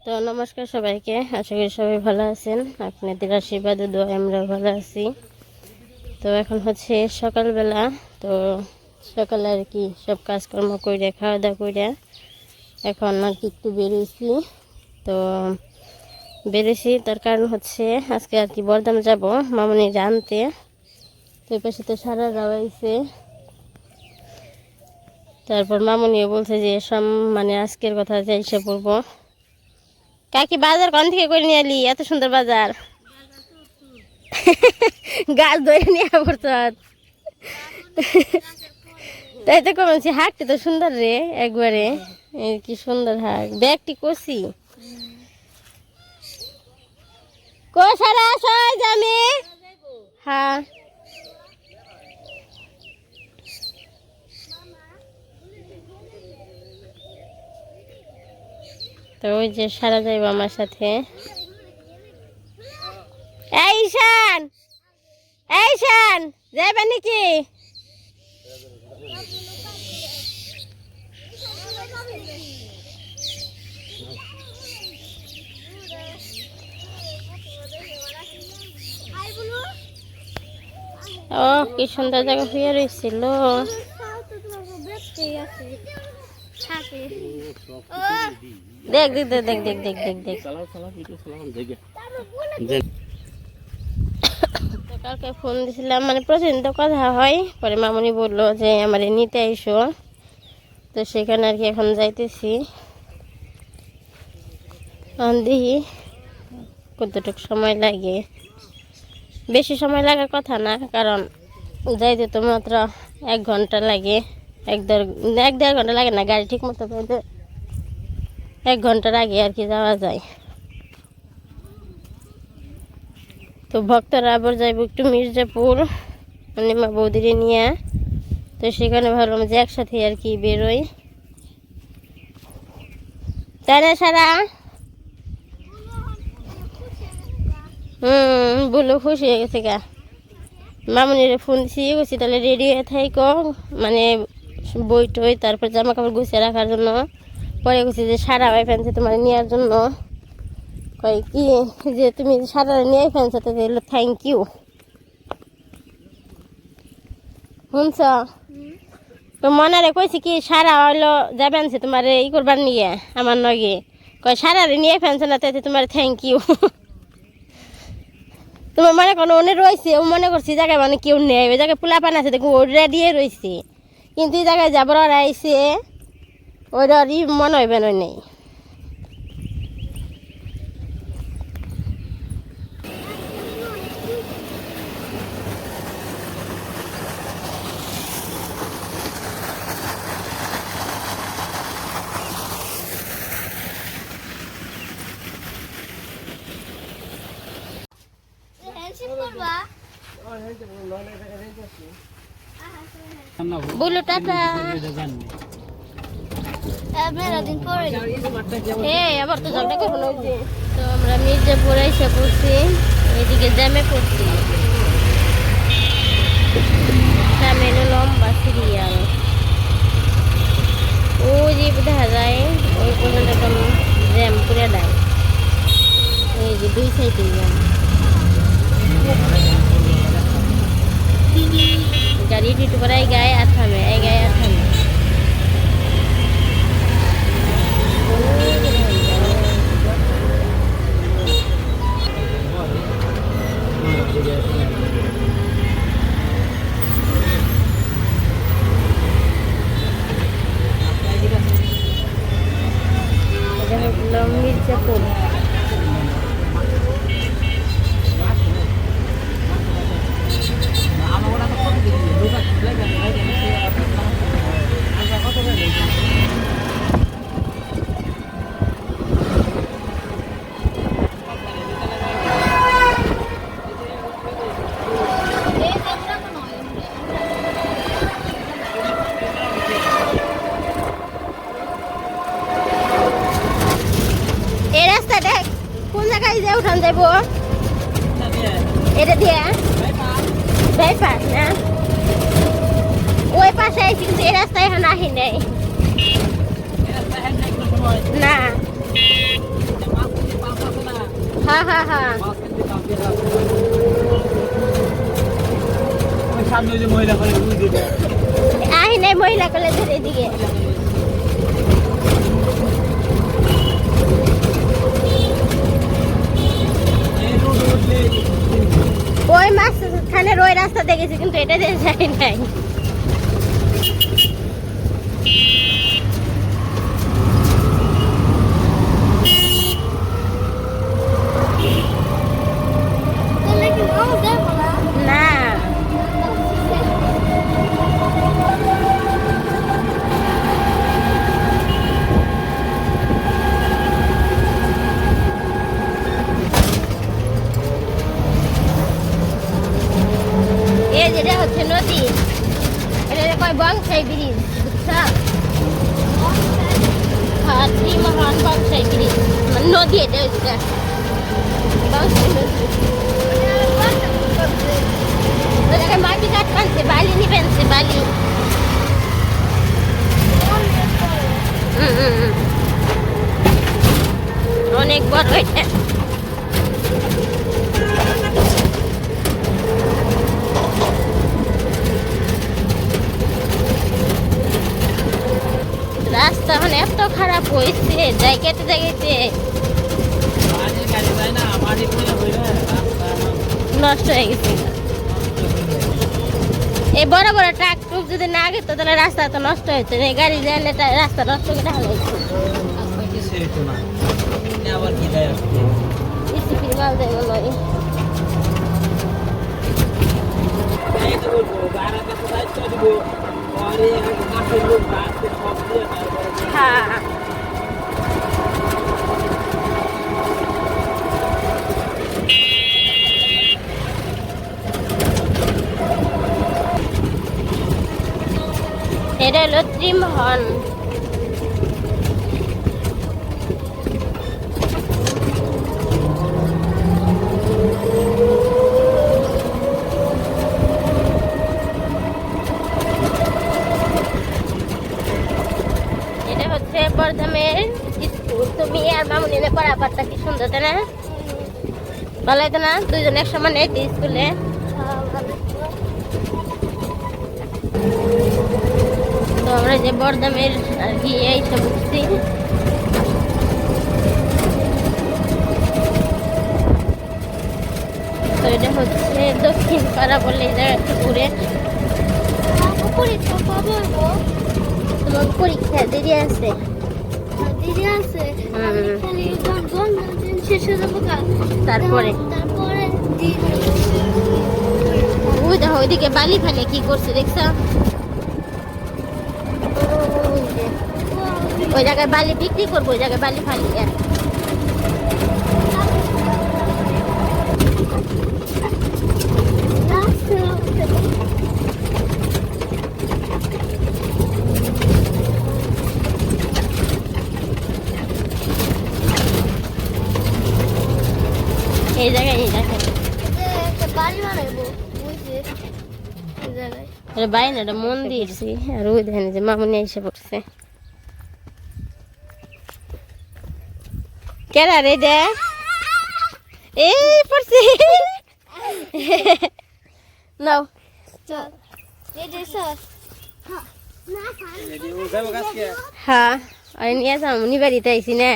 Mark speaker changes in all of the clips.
Speaker 1: তো নমস্কার সবাইকে, আশা করি সবাই ভালো আছেন। আপনাদের আশীর্বাদ ও দোয়ায় আমরা ভালো আছি। তো এখন হচ্ছে সকালবেলা। তো সকালে আর কি সব কাজকর্ম করে খাওয়া দাওয়া করে এখন আর কি একটু বেরিয়েছি। তো বেরিয়েছি তার কারণ হচ্ছে আজকে আর কি বরদাম যাব মামনি আনতে। তো এই পাশে তো সারা রাওয়াইছে। তারপর মামনিও বলছে যে মানে আজকের কথা যাইসে পড়বো। কাকি বাজার কোন থেকে করে নিয়ে এলি? এত সুন্দর বাজার। গাছ ধরে নিয়ে পড়ছ। তাই তো কমেছি, হাঁকটি তো সুন্দর রে একবারে। কি সুন্দর হাঁক, ব্যাগটি কষি কষারা সবাই জানে। হ্যাঁ তো ওই যে সারা যাইব আমার সাথে। এই ঈশান, এই ঈশান যাইবে নাকি? ও কি সুন্দর জায়গা হয়ে রয়েছিল। দেখ দেখ দেখ দেখ দেখ দেখ দেখ দেখ। তো কালকে ফোন দিছিলাম, মানে প্রতিদিন তো কথা হয়। পরে মামনি বললো যে আমার নিতে আইসো। তো সেখানে আর কি এখন যাইতেছি। দেখি কতটুকু সময় লাগে। বেশি সময় লাগার কথা না, কারণ যাইতে তো মাত্র 1 ঘন্টা লাগে। এক দেড় ঘন্টা লাগে না, গাড়ি ঠিক মতো পেতে 1 ঘন্টার আগে আর কি যাওয়া যায়। তো ভক্তরা আবার যাইব একটু মির্জাপুর, মানে মা বৌদিরে নিয়ে। তো সেখানে ভাবলাম যে একসাথে আর কি বেরোই, তাই না সারা? বললো খুশি হয়ে গেছে গা। মামনিরে ফোন দিছি, গেছি তাহলে রেডি হয়ে থাইকো, মানে বই টই তারপর জামা কাপড় গুছিয়ে রাখার জন্য। পরে গেছি যে সারা ভাই ফেনছে তোমার নেওয়ার জন্য। কয় কি যে তুমি সারা নিয়ে ফেনছো, তো থ্যাংক ইউ। শুনছ? তো মনারে কইছি কি সারা হইলো যাবেন সে তোমার ই করবার নিয়ে আমার নগে। কয় সারারে নিয়ে ফেনছো না, তাতে তোমার থ্যাংক ইউ। তোমার মনে কোনো অনেক রয়েছে, ও মনে করছি জায়গায় মানে কেউ নেই, ওই জায়গায় পোলা পান আছে দেখুন, ওর রেডিয়ে রয়েছে। কিন্তু এই জায়গায় যাবার ওরা আইসে, ওইটা মনে হইবে নেই। বলো টাটা। আবার তো ঝগড়া করবো না। তো আমরা মির্জাপুরে এসে পড়ছি, এদিকে জ্যামে পড়ছি। সামনে লম্বা সিরিয়াল, ওই যে দেখা যায় ওই পর্যন্ত একদম জ্যাম করে দেয়। এই যে 2 সাইডে জ্যাম, গাড়ি টিটু করে এই গায়ে আর থামে, এই গায়ে আর থামে। মির্জাপুর কোন জায়গায় যে উঠান যাবো? এটা দিয়ে বাইপাস না, ওই পাশে আইছি, কিন্তু এই রাস্তায় এখন আহি নাই না। হ্যাঁ হ্যাঁ হ্যাঁ আই নাই মহিলা কলেজের এদিকে ওই মাঝখানের ওই রাস্তা দেখেছি কিন্তু এটা দিয়ে যাই নাই না এই যেটা হচ্ছে নদী এটা কয় বংশাই ব্রিজ বুঝছা হ্যাঁ ত্রিমোহন বংশাই ব্রিজ মানে নদী এটা হচ্ছে বংশাই নদী ওটাকে মাটি কাট বানছে বালি নি বানছে বালি অনেক বড় এটা রাস্তা মানে এত খারাপ হয়েছে জায়গাতে জায়গাতে নষ্ট হয়ে গেছে এই বড় বড় ট্রাক টুক যদি না গেত তাহলে রাস্তা তো নষ্ট হয়েছে এই গাড়ি জানলে রাস্তা নষ্ট করে হালাইছে মাল দেয় মনে হয় হ্যাঁ এটা হলো ত্রিমোহন এটা হচ্ছে বর্ধমের স্কুল তুমি আর মামুনি পড়াপারটা কি সুন্দর তাই না ভালো হতো না দুইজন একসমান এই স্কুলে তো আমরা যে বর্ধমের আর কি এইসব বুঝছি তো এটা হচ্ছে দক্ষিণ পাড়া বলে এই জায়গাটা ঘুরে তোমার পরীক্ষা দেরি আছে তারপরে ওই দেখো ওইদিকে বালি ফেলে কি করছে দেখছ ওই জায়গায় বালি বিক্রি করবো ওই জায়গায় বালি ফালি এই জায়গায় এই দেখেন বাইরে একটা মন্দির আর ওই দেখেন যে মামুনি এসে পড়ছে কেরা রে দে এই পড়ছে নাও হ্যাঁ আরে নিয়ে যাও উনি বাড়িতে আইসি না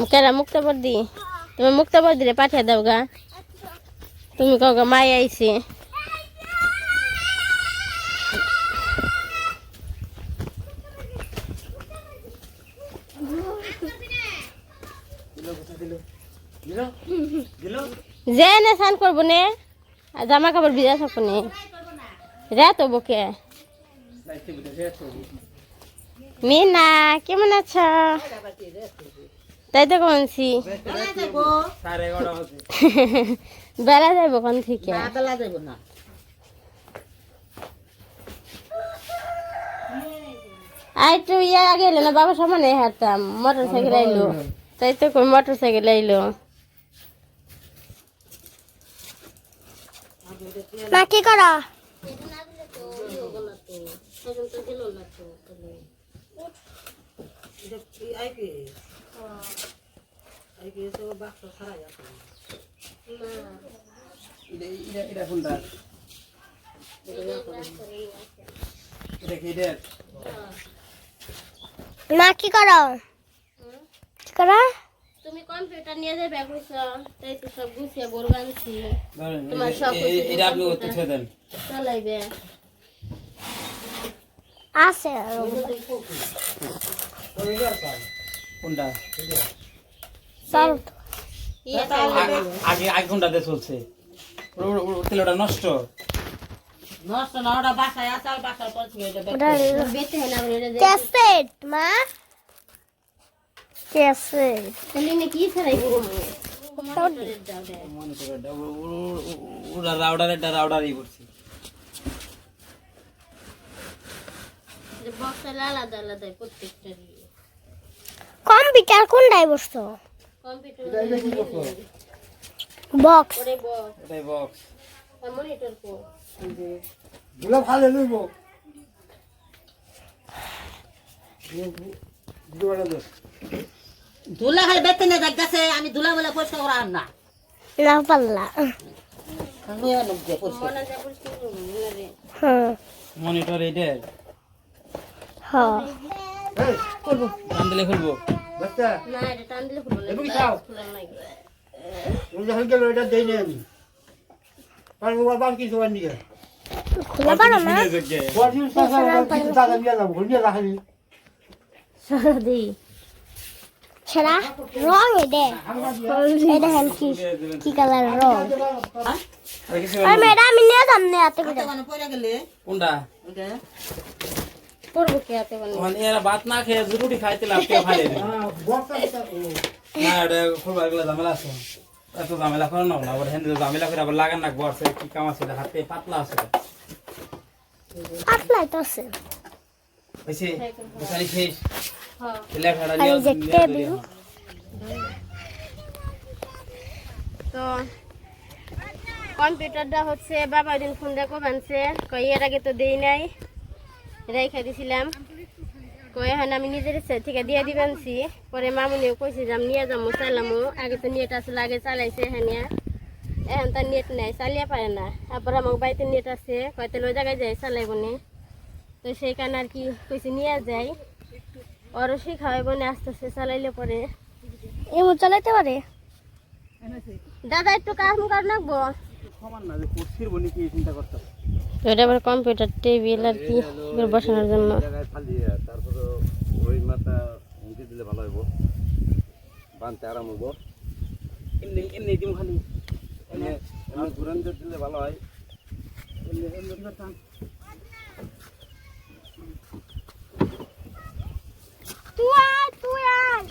Speaker 1: কেরা মুক্তাবর দি তুমি মুক্তাবর দিলে পাঠিয়ে দাও গা তুমি কাউকে মাই আইসি যে নে স্নান করবো নে জামা কাপড় ভিজা থাকবো নে রাত হবো কে মিনা কেমন আছো তাই তো কমছি বেলা যাবো কোন থেকে আর একটু ইয়ে আগে এলো না বাবার সামনে হাঁটতাম মোটর সাইকেল আইলো তাই তো মোটর সাইকেল আইলো না কি করা
Speaker 2: এটা কোনটা এটা কি এটা
Speaker 3: না কি করো কি করো
Speaker 1: তুমি কম্পিউটার নিয়ে যাবে কইছো তাই তো সব গুছিয়ে বড় আনছি তোমার সব
Speaker 2: এটা আপনি করতে ছেড়ে দেন
Speaker 1: চালাইবে
Speaker 3: আছে
Speaker 2: কোনটা
Speaker 3: চল
Speaker 2: আগে আগে কোনটাতে চলছে তেলটা নষ্ট
Speaker 4: নষ্ট না ওটা বাসায় আসাল বাসার পর থেকে এটা
Speaker 3: ওটা
Speaker 1: বেতে হয় না বলে যে
Speaker 3: ক্যাসেট মা ক্যাসেট
Speaker 1: তাহলে নে কি ছাড়াই করব
Speaker 2: মনে করে ওরা রাউডারই করছি
Speaker 1: যে বক্স আলাদা আলাদা প্রত্যেকটা
Speaker 3: কম্পিউটার কোনটাই বসছো
Speaker 1: কম্পিউটার
Speaker 3: বক্স
Speaker 1: করে বক্স
Speaker 2: এটাই বক্স
Speaker 1: মনিটর কো
Speaker 5: দুলা ভালো লইব
Speaker 4: ধুলা খালি বেতে না যাচ্ছে আমি ধুলা বলে পরিষ্কার করা আর না
Speaker 3: না পাল্লা
Speaker 4: আমি আর লোক দিয়ে পরিষ্কার
Speaker 1: মনে যা পরিষ্কার করব না রে
Speaker 3: হ্যাঁ
Speaker 2: মনিটর এটা
Speaker 3: হ্যাঁ
Speaker 5: এই
Speaker 4: করবো
Speaker 2: টান দিলে খুলবো
Speaker 5: বাচ্চা
Speaker 1: না এটা টান দিলে খুলবো না
Speaker 5: এগুলি খাও।
Speaker 1: খোলা নাই
Speaker 5: ওই যখন গেল এটা দেই না আমি পারবো বাবা কিছু আনি গে
Speaker 3: খোলা পারো না
Speaker 5: বড়ি টাকা কিছু টাকা নিয়ে লাভ নিয়ে রাখি
Speaker 1: সারা দেই
Speaker 3: সেরা রং এডে এটা হেন কি কি কালার রং
Speaker 2: আর কিছু
Speaker 3: আর ম্যাডাম আমি নিয়ে যাম না এত করে
Speaker 4: মানে পড়ে গেলে
Speaker 2: কোনটা
Speaker 4: ওটা
Speaker 1: করবো কি হাতে বানিয়ে
Speaker 2: মানে এরা ভাত না খেয়ে রুটি খাইতে লাগতে খাই
Speaker 5: বক্স
Speaker 2: না এটা খুব আগলা ঝামেলা আছে এত ঝামেলা করে নাও না আবার হ্যান্ডে ঝামেলা করে আবার লাগান না বসে কি কাম আছে হাতে পাতলা আছে
Speaker 3: পাতলাই তো আছে
Speaker 2: হইছে বুঝানি শেষ
Speaker 1: হ্যাঁ
Speaker 2: লেখাটা
Speaker 3: আর
Speaker 2: নিয়ে
Speaker 3: এই যে টেবিল
Speaker 1: তো কম্পিউটারটা হচ্ছে বাবা দিন ফোন দেখো বানছে কই এর আগে তো দেই নাই রেখে দিছিলাম কই এখন আমি নিজের ইচ্ছা থেকে দিয়ে দিবেনছি পরে মামুনিও কইছে যে আমি নিয়ে যাবো চালামো আগে তো নেট আসলে আগে চালাইছে হ্যাঁ এখন তার নেট নাই চালিয়ে পারে না তারপর আমার বাড়িতে নেট আছে হয়তো ওই জায়গায় যাই চালাইব নি তো সেই কারণে আর কি কইছে নিয়ে যাই ওরও শিখাইব না আস্তে আস্তে চালাইলে পরে
Speaker 3: এমন চালাইতে পারে
Speaker 1: দাদা একটু কাম কর নাকবো
Speaker 2: সমান না যে কুরসির বনি কি চিন্তা করতে
Speaker 1: তো এটা আবার কম্পিউটার টেবিল আর কি বসানোর জন্য
Speaker 6: জায়গায় ফালিয়ে তারপরে ওই মাথা উঁচে দিলে ভালো হইব বানতে আরাম হইব
Speaker 2: এমনি এমনি দিম খালি
Speaker 6: এমনি এমনি ঘুরান দিলে ভালো হয়
Speaker 2: এমনি এমনি করতাম
Speaker 3: তুই আয়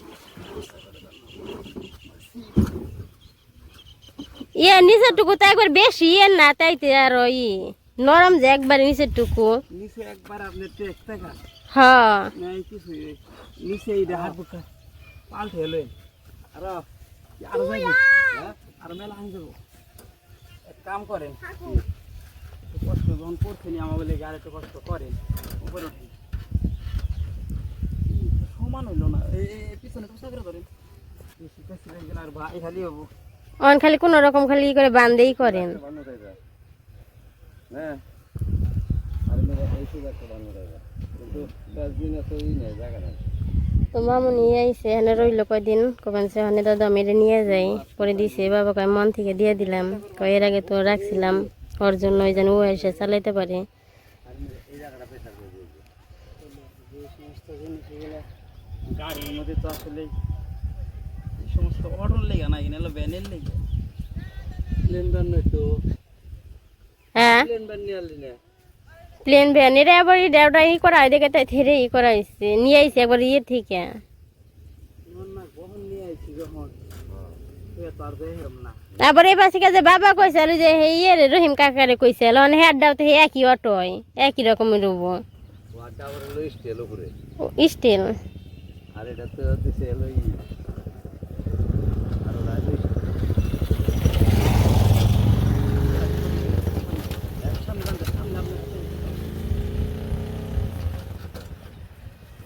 Speaker 1: ইয়ে নিচের টুকু তো একবার বেশি ইয়ে না তাইতে আর ওই নরম যে একবার নিচের টুকু
Speaker 2: নিচে একবার আপনি টেক টাকা
Speaker 1: হ্যাঁ
Speaker 2: নাই কিছু নিচে এই হাত বুকা পাল্টে এলো আর আর যাই আর মেলা আন যাব এক কাম করেন একটু কষ্ট যখন করছেন আমার বলে আর একটু কষ্ট করেন উপরে উঠেন সমান হইলো না এই পিছনে পোশাক করে ধরেন বেশি কাছে গেলে আর ভাই খালি হবো
Speaker 1: অন খালি কোন রকম খালি ই করে বান্ধেই করেন
Speaker 6: বানো দেয় না আর মেরে এই সুযোগ একটা বানো দেয় কিন্তু 10 দিন এত ই নেই জায়গা নাই
Speaker 1: তো মামুনি আইসে এখানে রইলো কয়দিন কবেন সে ওখানে দাদা মেরে নিয়ে যাই করে দিছে বাবা কয় মন থেকে দিয়ে দিলাম কয় এর আগে তো রাখছিলাম ওর জন্য ওই যেন ও এসে চালাইতে পারে
Speaker 2: গাড়ির মধ্যে তো আসলে এই সমস্ত অর্ডার লেগে না কিনা ভ্যানের লেগে
Speaker 6: প্লেন বান নয় তো
Speaker 1: হ্যাঁ
Speaker 6: প্লেন বান নিয়ে আনলি না
Speaker 1: প্লেন ভ্যানের আবার এটা ই করা হয় দেখে তাই থেরে ই করা হয়েছে নিয়ে আইছে একবার ইয়ে থেকে
Speaker 2: না কখন নিয়ে আইছি যখন তো আর দেখলাম না
Speaker 1: তারপর এই পাশে যে বাবা কইছে যে হে ইয়ে রে রহিম কাকারে কইছে হেয়ার দাও তো হে একই অটো হয় একই রকমের রুবো
Speaker 6: ওয়াটা আবার হলো স্টেল উপরে
Speaker 1: স্টিল
Speaker 6: আর এটা তো দিছে হলো ই আর ওরা হলো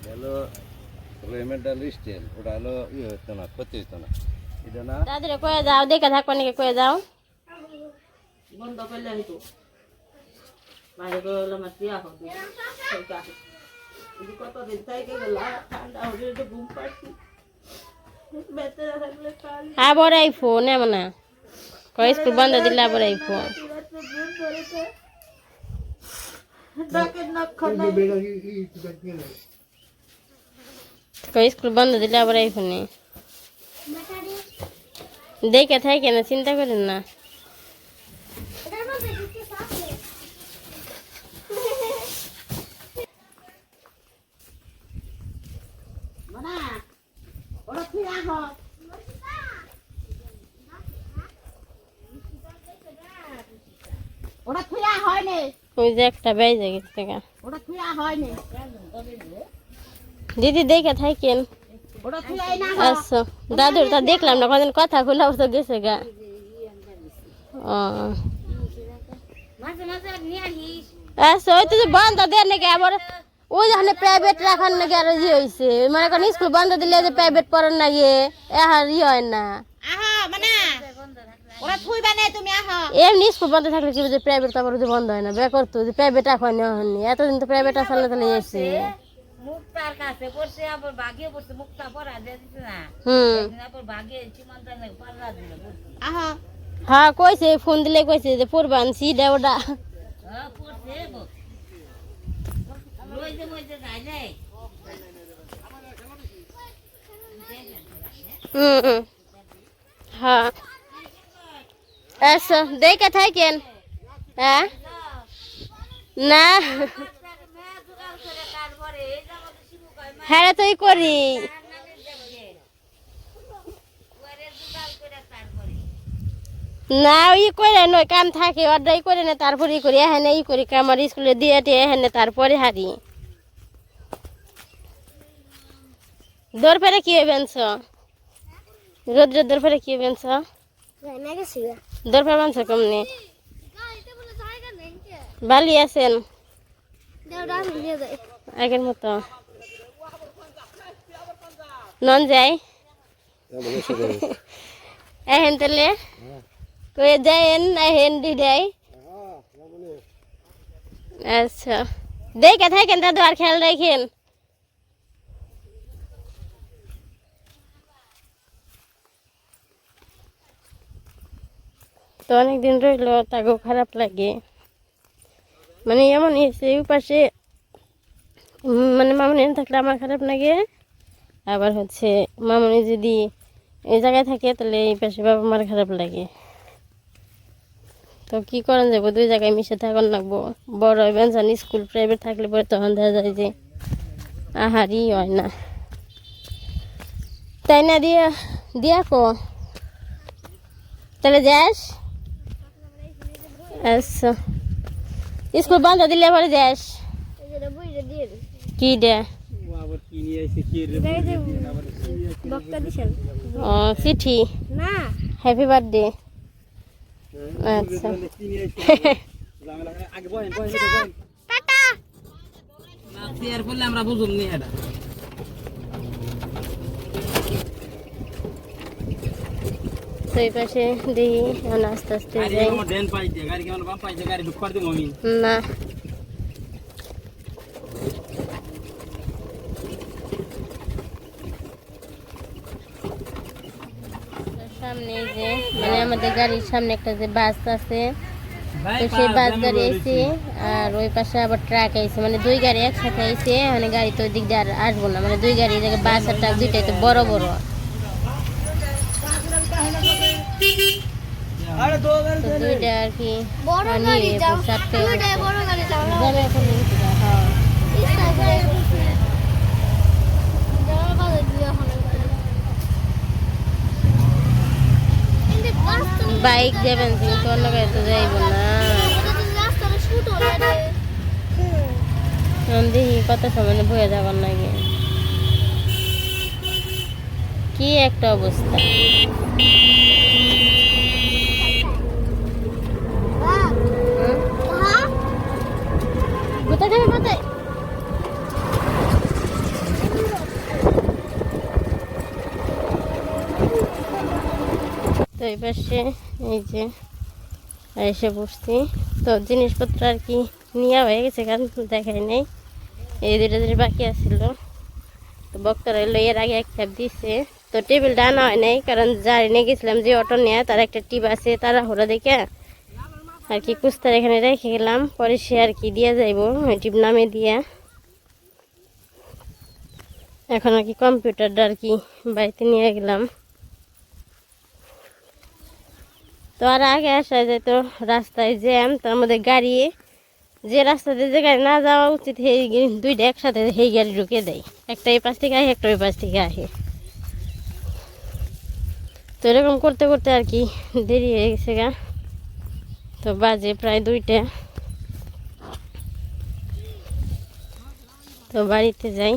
Speaker 6: হলো রেমের মেন্টাল স্টেল ওটা হলো ইয়ে হতো না ক্ষতি হতো না এটা না
Speaker 1: দাদুরে কয়ে যাও, দেখে থাকো নাকি কয়ে যাও।
Speaker 4: বন্ধ করলে হইতো বাইরে গেলে আমার দিয়া হবে কতদিন থেকে গেল ঠান্ডা হলে তো ঘুম পাচ্ছি বেঁচে থাকলে কাল
Speaker 1: আবার এই ফোন এমন না কয় স্কুল বন্ধ দিলে আবার এই ফোন
Speaker 4: ডাকের নক্ষর
Speaker 1: কয় স্কুল বন্ধ দিলে আবার এই ফোনে দেখে থাকে না, চিন্তা করেন না।
Speaker 3: এটার মধ্যে কিছু আছে
Speaker 4: মানে ওরা তুই আহ ওরা তুই হয়নি
Speaker 1: ওই যে একটা বেজে গেছে গা।
Speaker 4: ওরা তুই হয়নি
Speaker 1: দিদি দেখে থাকেন।
Speaker 4: ওরা তুই না
Speaker 1: আচ্ছা দাদুর তা দেখলাম না, কদিন কথা খুলে তো গেছে গা। ও
Speaker 3: মাঝে মাঝে নিয়ে আসিস
Speaker 1: আচ্ছা ওই তো যে বন্ধ দেন নাকি আবার ওই যেখানে প্রাইভেট রাখার নাকি আরো ই হয়েছে, মানে এখন স্কুল বন্ধ দিলে যে প্রাইভেট পড়ার নাকি আর ই হয় না।
Speaker 4: আহা মানে ওরা তুই বানে তুমি আহা
Speaker 1: এমনি স্কুল বন্ধ থাকলে কি যে প্রাইভেট তো আবার যে বন্ধ হয় না, বে করতো যে প্রাইভেট এখন হয়নি, এতদিন তো প্রাইভেট আসলে তাহলে এসে
Speaker 7: মুক্তার কাছে পড়ছে আবার ভাগে পড়ছে মুক্তা পড়া দিয়ে দিছে না আবার ভাগে সীমান্ত পাল্লা দিল
Speaker 4: আহা
Speaker 1: হ্যাঁ কইছে ফোন দিলে কইছে যে পড়বান সিডা ওটা।
Speaker 7: পড়ছে লইতে মইতে যাই যায়
Speaker 1: হ্যাঁ আচ্ছা দেখে থাকেন। হ্যাঁ না হ্যাঁ তুই করি না ই করে নয় কাম থাকে অর্ডার করে না তারপরে ই করি হ্যাঁ ই করি আমার স্কুলে দিয়ে টিয়ে হ্যাঁ তারপরে হারি দৌড় ফেরে কি বেঞ্চ রোদ্র দৌড় ফেরে কি বেঞ্চ
Speaker 3: জানা গেছি
Speaker 1: দৌড় ফের বানছ কমনি
Speaker 3: গাড়িতে বলে জায়গা নেই কে
Speaker 1: বালি আছেন
Speaker 3: দেওড়া নিয়ে যায়
Speaker 1: আগের মতো নন যাই এহেন তাহলে কয়ে যাইন এহেন দিদাই। আচ্ছা দেখে থাকেন দাদু আর খেয়াল রাখেন। তো অনেকদিন রইলো তাকেও খারাপ লাগে, মানে এমন এসে ওই পাশে মানে মামনি থাকলে আমার খারাপ লাগে, আবার হচ্ছে মামনি যদি এই জায়গায় থাকে তাহলে এই পাশে বাবা মার খারাপ লাগে। তো কি করেন যাবো, দুই জায়গায় মিশে থাকুন লাগবো। বড় হইবেন জানি স্কুল প্রাইভেট থাকলে পরে তখন দেখা যায় যে আহারই হয় না, তাই না? দিয়া দিয়া কো তাহলে যাস। আচ্ছা স্কুল বন্ধ দিলে পরে যাস
Speaker 3: এটা বুঝে দিয়ে
Speaker 1: কি দে
Speaker 2: ও আবার কি নিয়ে আইছে কি রে আবার
Speaker 3: বক্তা দিছেন
Speaker 1: ও চিঠি
Speaker 3: না
Speaker 1: হ্যাপি বার্থডে। আচ্ছা
Speaker 2: কি নিয়ে আইছে ঝামেলা করে আগে বহেন বহেন বহেন
Speaker 3: টাটা
Speaker 2: না শেয়ার করলে আমরা বুঝুম নি এটা
Speaker 1: তো এই পাশে দিই এখন আস্তে আস্তে
Speaker 2: গাড়ি
Speaker 1: যাই।
Speaker 2: আমার ডেন পাইছে গাড়ি কেমন বাম পাইছে গাড়ি ঢুক করে দেবো আমি
Speaker 1: না সামনে এই যে মানে আমাদের গাড়ির সামনে একটা যে বাস আছে, তো সেই বাস গাড়ি আইছে আর ওই পাশে আবার ট্রাক আইছে, মানে দুই গাড়ি একসাথে আইছে। মানে গাড়ি তো ওই দিক দিয়ে আর আসবো না, মানে দুই গাড়ি জায়গায় বাস আর ট্রাক দুইটাই তো বড় বড়। তো দুইটা আর কি
Speaker 3: বড়
Speaker 1: মানে
Speaker 3: গাড়ি যাও
Speaker 1: চারটে
Speaker 3: দুইটা বড় গাড়ি যাও
Speaker 1: যাবে এখন হ্যাঁ
Speaker 3: ইচ্ছা করে দেওয়ার বাজে দিয়ে এখন কিন্তু রাস্তা
Speaker 1: বাইক যাবেন কিন্তু অন্য গাড়ি তো যাইব না।
Speaker 3: রাস্তাটা শুট হয়ে রে
Speaker 1: আমি দেখি কত সময় বয়ে যাবার লাগে, কি একটা অবস্থা।
Speaker 3: হ্যাঁ
Speaker 1: কোথায় যাবে কোথায় তো এই পাশে এই যে এসে বসছি। তো জিনিসপত্র আর কি নেওয়া হয়ে গেছে, কারণ দেখাই নেই, এই দুটো জিনিস বাকি আসছিল। তো বক্তারা এলো, এর আগে এক খেপ দিছে। তো টেবিলটা আনা হয় নাই, কারণ যাই নিয়ে গেছিলাম যে অটো নেয় তার একটা টিপ আছে, তারা হোরা দেখে আর কি কুস্তার এখানে রেখে গেলাম। পরে সে আর কি দিয়ে যাইব ওই টিপ নামে দিয়ে। এখন আর কি কম্পিউটারটা আর কি বাড়িতে নিয়ে গেলাম। তো আর আগে আসা যায় তো রাস্তায় জ্যাম, তার মধ্যে গাড়ি, যে রাস্তাতে যে গাড়ি না যাওয়া উচিত সেই দুইটা একসাথে সেই গাড়ি ঢুকে দেয়, একটা এই পাশ থেকে আসে একটা ওই পাশ থেকে আসে। তো এরকম করতে করতে আর কি দেরি হয়ে গেছে গা। তো বাজে প্রায় 2টা। তো বাড়িতে যাই।